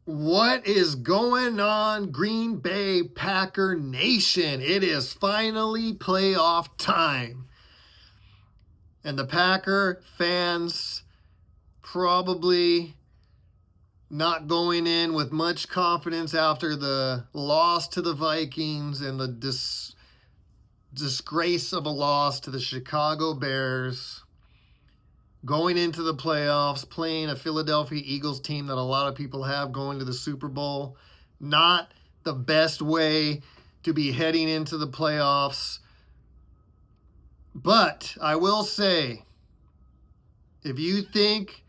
What is going on, Green Bay Packer Nation? It is finally playoff time. And the Packer fans probably not going in with much confidence after the loss to the Vikings and the disgrace of a loss to the Chicago Bears. Going into the playoffs, playing a Philadelphia Eagles team that a lot of people have going to the Super Bowl. Not the best way to be heading into the playoffs. But I will say, if you think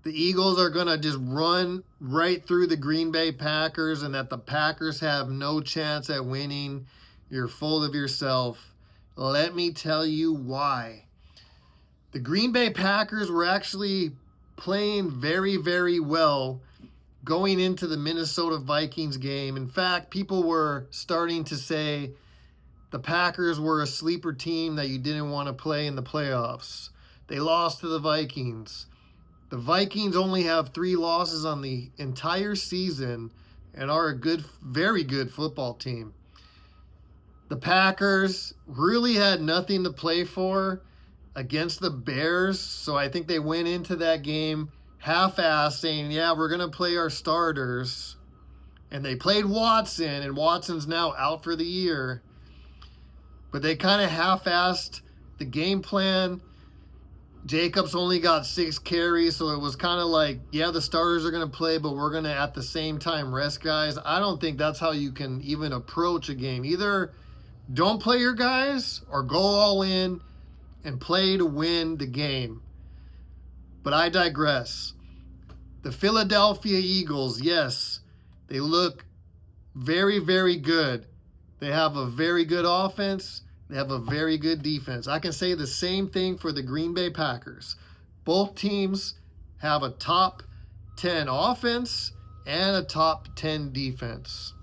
the Eagles are going to just run right through the Green Bay Packers and that the Packers have no chance at winning, you're full of yourself. Let me tell you why. The Green Bay Packers were actually playing very, very well going into the Minnesota Vikings game. In fact, people were starting to say the Packers were a sleeper team that you didn't want to play in the playoffs. They lost to the Vikings. The Vikings only have 3 losses on the entire season and are a good, very good football team. The Packers really had nothing to play for against the Bears, so I think they went into that game half-assed, saying, yeah, we're going to play our starters. And they played Watson, and Watson's now out for the year. But they kind of half-assed the game plan. Jacobs only got 6 carries, so it was kind of like, yeah, the starters are going to play, but we're going to at the same time rest guys. I don't think that's how you can even approach a game. Either don't play your guys or go all in and play to win the game. But I digress. The Philadelphia Eagles, yes, they look very, very good. They have a very good offense. They have a very good defense. I can say the same thing for the Green Bay Packers. Both teams have a top 10 offense and a top 10 defense.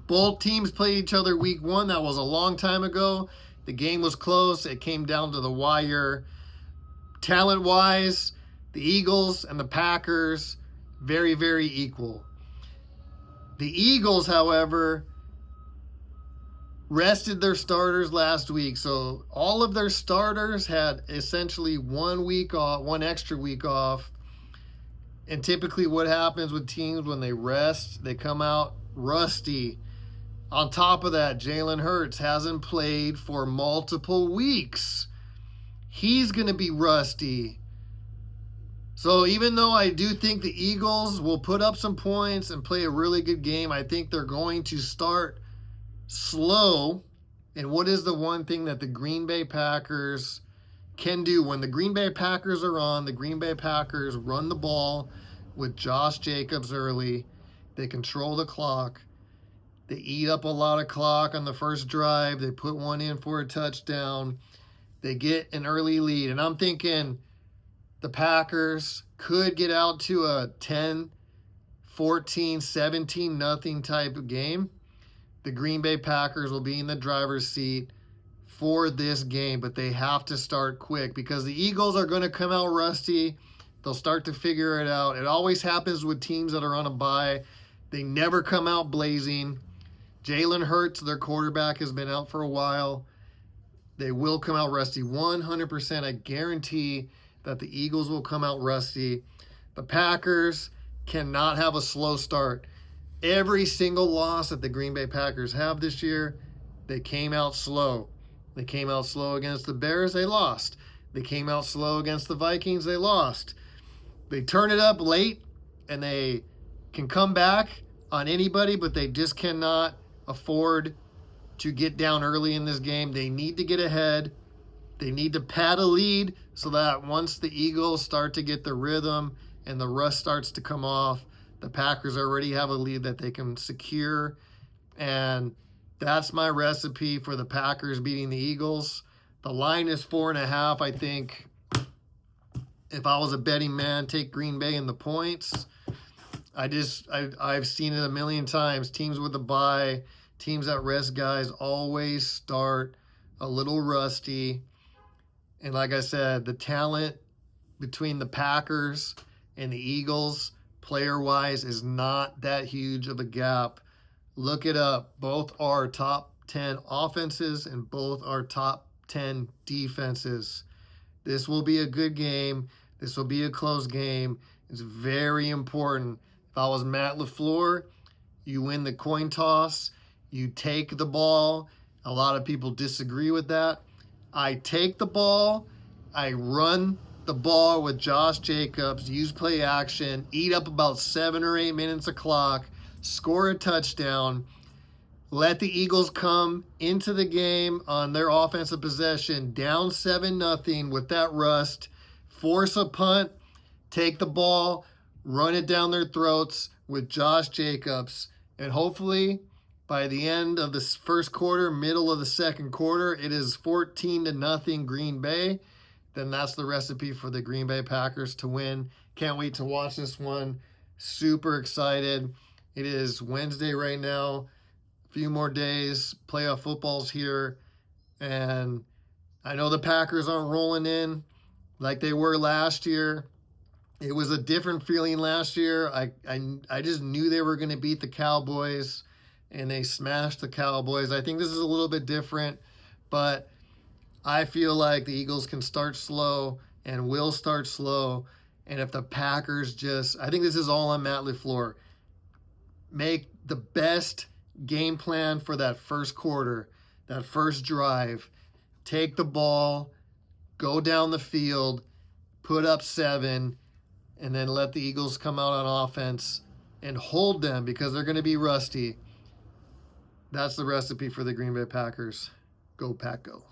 Both teams played each other week 1. That was a long time ago. The game was close. It came down to the wire. Talent-wise, the Eagles and the Packers, very, very equal. The Eagles, however, rested their starters last week. So all of their starters had essentially 1 week off, 1 extra week off. And typically what happens with teams when they rest, they come out rusty. On top of that, Jalen Hurts hasn't played for multiple weeks. He's going to be rusty. So even though I do think the Eagles will put up some points and play a really good game, I think they're going to start slow. And what is the one thing that the Green Bay Packers can do? When the Green Bay Packers are on, the Green Bay Packers run the ball with Josh Jacobs early. They control the clock. They eat up a lot of clock on the first drive. They put one in for a touchdown. They get an early lead. And I'm thinking the Packers could get out to a 10, 14, 17, nothing type of game. The Green Bay Packers will be in the driver's seat for this game, but they have to start quick because the Eagles are going to come out rusty. They'll start to figure it out. It always happens with teams that are on a bye. They never come out blazing. Jalen Hurts, their quarterback, has been out for a while. They will come out rusty. 100%, I guarantee that the Eagles will come out rusty. The Packers cannot have a slow start. Every single loss that the Green Bay Packers have this year, they came out slow. They came out slow against the Bears, they lost. They came out slow against the Vikings, they lost. They turn it up late, and they can come back on anybody, but they just cannot afford to get down early in this game. They need to get ahead. They need to pad a lead so that once the Eagles start to get the rhythm and the rust starts to come off, the Packers already have a lead that they can secure. And that's my recipe for the Packers beating the Eagles. The line is 4.5. I think if I was a betting man, take Green Bay in the points. I've seen it a million times. Teams with a bye, teams that rest guys always start a little rusty. And like I said, the talent between the Packers and the Eagles player-wise is not that huge of a gap. Look it up. Both are top 10 offenses and both are top 10 defenses. This will be a good game. This will be a close game. It's very important. If I was Matt LaFleur, you win the coin toss. You take the ball. A lot of people disagree with that. I take the ball. I run the ball with Josh Jacobs, use play action, eat up about 7 or 8 minutes of clock, score a touchdown, let the Eagles come into the game on their offensive possession, down 7-0 with that rust, force a punt, take the ball, run it down their throats with Josh Jacobs, and hopefully by the end of the first quarter, middle of the second quarter, it is 14-0 Green Bay. Then that's the recipe for the Green Bay Packers to win. Can't wait to watch this one. Super excited. It is Wednesday right now. A few more days. Playoff football's here. And I know the Packers aren't rolling in like they were last year. It was a different feeling last year. I just knew they were going to beat the Cowboys, and they smashed the Cowboys. I think this is a little bit different, but I feel like the Eagles can start slow and will start slow. And if the Packers I think this is all on Matt LaFleur, make the best game plan for that first quarter, that first drive. Take the ball, go down the field, put up 7, and then let the Eagles come out on offense and hold them because they're going to be rusty. That's the recipe for the Green Bay Packers. Go Pack Go.